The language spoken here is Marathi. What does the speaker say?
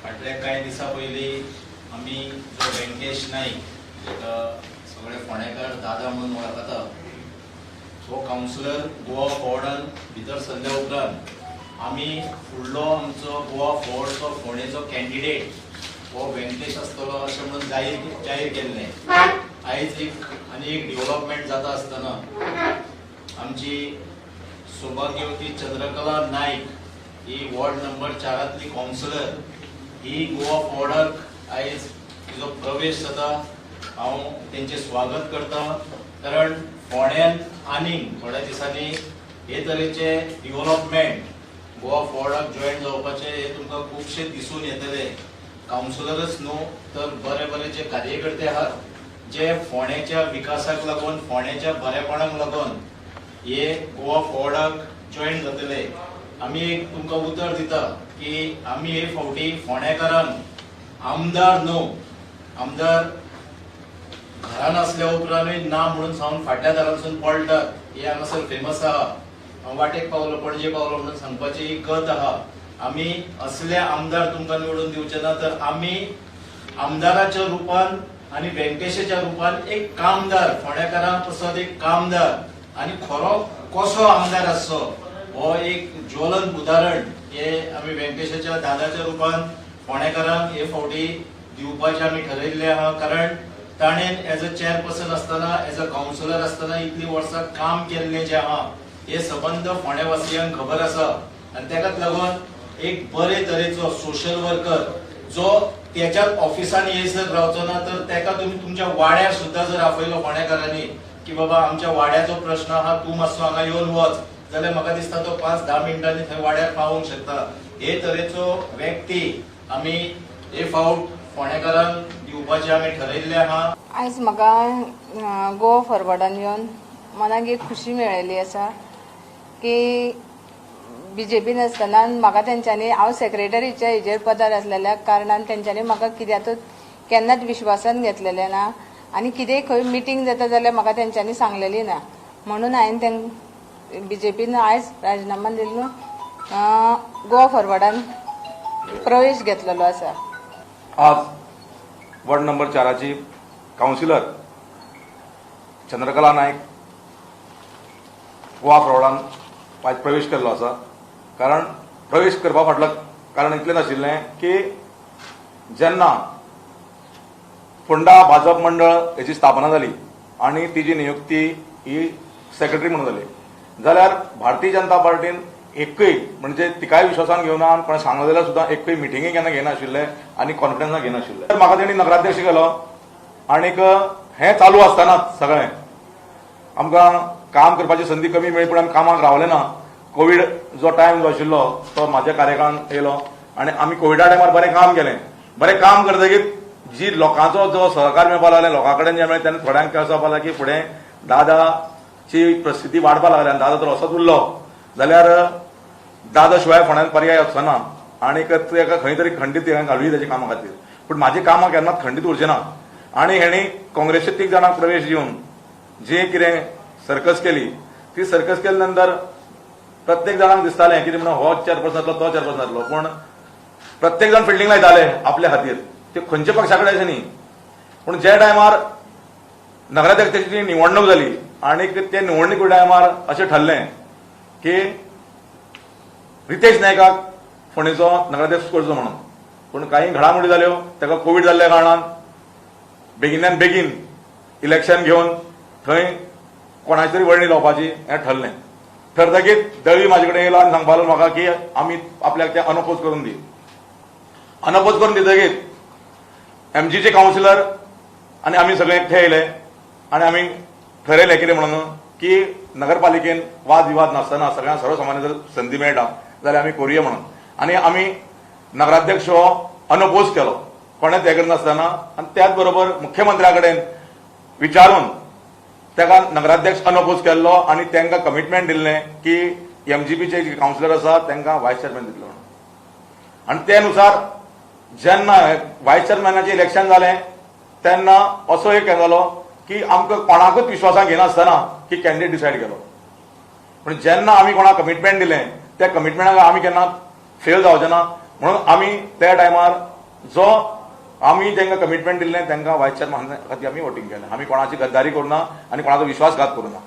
फाटल्या काही दिसा पयलीं आमी जो वेंकटेश नाईक जेका सगळे फोंडेकार दादा म्हणून वळखता तो कावन्सिलर गोवा फोर्डान भितर सरल्या उपरांत आमी फुडलो आमचो गोवा फोर्डचो फोंडेचो कॅन्डिडेट हो वेंकटेश आसतलो अशें म्हणून जाहीर केल्लें. आयज आनी एक डेव्हलपमेंट जाता आसतना आमची सौभाग्यवती चंद्रकला नाईक ही वॉर्ड नंबर 4 कावन्सिलर ही गोवा फोर्डाक आयज तिजो प्रवेश जाता. हांव तेंचें स्वागत करता कारण फोंड्यान आनीक थोड्या दिसांनी हे तरेचे डेव्हलपमेंट गोवा फोर्डाक जॉयन जावपाचे हे तुमकां खुबशे दिसून येतले. कावन्सिलरच न्हू तर बरे बरे जे कार्यकर्ते आहात जे फोंड्याच्या विकासाक लागून फोंड्याच्या बरेपणाक लागून हे गोवा फोर्डाक जॉयन जातले. आमी एक तुमकां उतर दिता की आमी हे फावटी फोंडेकारांक आमदार न्हू आमदार घरान आसल्या उपरांतूय ना म्हणून सावन फाटल्या दारांसून पळटात हे हांगासर फेमस आहा. वाटेक पावलो पणजे पावलो म्हणून सांगपाची ही गत आहा. आमी असले आमदार तुमकां निवडून दिवचे ना तर आमी आमदाराच्या रुपान आनी वेंकटेशाच्या रुपान एक कामदार फोंडेकारांक तसोच एक कामदार आनी खरो कसो आमदार आसचो हो एक ज्वलंत उदाहरण हे आमी वेंकटेशाच्या दादाच्या रुपान फोंडेकारांक हे फावटी दिवपाचे आमी ठरयिल्ले आहा. कारण ताणें एज अ चेअरपर्सन आसतना एज अ कावन्सिलर आसतना इतली वर्सां काम केल्लें जें आहा हे सबंद फोंडेवासियांक खबर आसा आनी तेकाच लागून एक बरे तरेचो सोशल वर्कर जो त्याच्याच ऑफिसान येयसर रावचो ना तर तेका तुमी तुमच्या वाड्यार सुद्दां जर आपयलो फोंडेकारांनी की बाबा आमच्या वाड्याचो प्रश्न आहा तूं मातसो हांगा येवन वच जाल्यार म्हाका दिसता तो 5-10 मिनटांनी थंय वाड्यार पावूंक शकता. हे तरेचो व्यक्ती आमी हे फावट फोंडेकारांक दिवपाचे आमी ठरयिल्ले आहा. आयज म्हाका गोवा फॉरवर्डान येवन मनाक एक खुशी मेळिल्ली आसा की बीजेपीन आसतना म्हाका तेंच्यांनी हांव सेक्रेटरीच्या हेजेर पदार आसलेल्या कारणान तेंच्यांनी म्हाका कित्यातूच केन्नाच विश्वासान घेतलेलें ना आनी कितेंय खंय मिटींग जाता जाल्यार म्हाका तेंच्यांनी सांगलेली ना. म्हणून हांवें तें बीजेपीन आयज राजिनामा दिलो गोवा फॉरवर्डान प्रवेश घेतलेलो आसा. आज वॉर्ड नंबर 4 कावन्सिलर चंद्रकला नायक गोवा फॉरवर्डान आज प्रवेश केल्लो आसा. कारण प्रवेश करपा फाटलं कारण इतलें आशिल्लें की जेन्ना फोंडा भाजप मंडळ हेची स्थापना जाली आनी तिची नियुक्ती ही सेक्रेटरी म्हणून जाली जाल्यार भारतीय जनता पार्टीन एकूय म्हणजे तिकाय विश्वासान घेवना आनी कोणें सांगलें जाल्यार सुद्दां एकूय मिटिंगेक केन्ना घेनाशिल्ले आनी कॉन्फरन्साक घेनाशिल्ले. तर म्हाका तेणी नगराध्यक्ष केलो आनीक हें चालू आसतनाच सगळें आमकां काम करपाची संदी कमी मेळ्ळी पूण आमी कामाक रावले ना. कोविड जो टायम जो आशिल्लो तो म्हाज्या कार्यकाळान येयलो आनी आमी कोविडा टायमार बरें काम केलें. बरें काम करतकीर जी लोकांचो जो सहकार मेळपा लागलें लोकां कडेन जें मेळ्ळें तेन्ना थोड्यांक कळोवपा जावपा लागलें की फुडें दादाची प्रसिद्धी वाडपा लागली आनी दादा जर असोच उरलो जाल्यार दादा शिवाय फोंड्यान पर्याय वचना आनीक तेका खंय तरी खंडीत घालुंये तेच्या कामा खातीर. पूण म्हाजी कामां केन्नाच खंडीत उरचें ना. आनी हेणी काँग्रेसीत 3 जाणांक प्रवेश दिवन जे कितें सर्कस केली ती सर्कस केल्या नंतर प्रत्येक जाणांक दिसतालें कितें म्हणून हो चेअरपर्सन जातलो तो चेअरपर्सन जातलो. पूण प्रत्येक जाण फिल्डिंग लायताले आपल्या खातीर ते खंयचे पक्षा कडेन अशें न्ही. पूण जे टायमार नगराध्यक्षाची निवडणूक जाली आनीक ते निवडणुके टायमार अशें ठरलें की रितेश नायकाक फोंडेचो नगराध्यक्ष करचो म्हणून. पूण काही घडामोडी जाल्यो ताका कोविड जाल्ल्या कारणान बेगिनान बेगीन इलेक्शन घेवन थंय कोणाची तरी वळणी लावपाची हें ठरलें. ठरतकीर दळवी म्हाजे कडेन येयलो आनी सांगपाक लागलो म्हाका की आमी आपल्याक तें अनअपोज करून दी. अनअपोज करून दितकीर एमजीचे कावन्सिलर आनी आमी सगळे एकठांय येयले आनी आमी ठरयलें कितें म्हणून की नगरपालिकेन वाद विवाद नासतना सगळ्यांक सर्वसामान्य जर संदी मेळटा जाल्यार आमी करुया म्हणून. आनी आमी नगराध्यक्ष हो अनअपोज केलो कोणेच हें करनासतना आनी त्याच बरोबर मुख्यमंत्र्या कडेन विचारून ताका नगराध्यक्ष अनअपोज केल्लो आनी तांकां कमिटमेंट दिल्लें की एमजीपीचे जे कावन्सिलर आसा तांकां वायस चेअरमॅन दितलो म्हणून. आनी ते अनुसार जेन्ना वायस चेअरमॅनाचें इलेक्शन जालें तेन्ना असो एक हें जालो की आमकां कोणाकूच विश्वासान घेनासतना की कॅन्डिडेट डिसायड केलो. पूण जेन्ना आमी कोणाक कमिटमेंट दिलें त्या कमिटमेंटाक आमी केन्ना फेल जावचे ना म्हणून आमी त्या टायमार जो आमी तांकां कमिटमेंट दिल्लें तांकां व्हायस चेअरमॅन खातीर आमी वोटींग केलें. आमी कोणाची गद्दारी करूना आनी कोणाचो विश्वासघात करूना.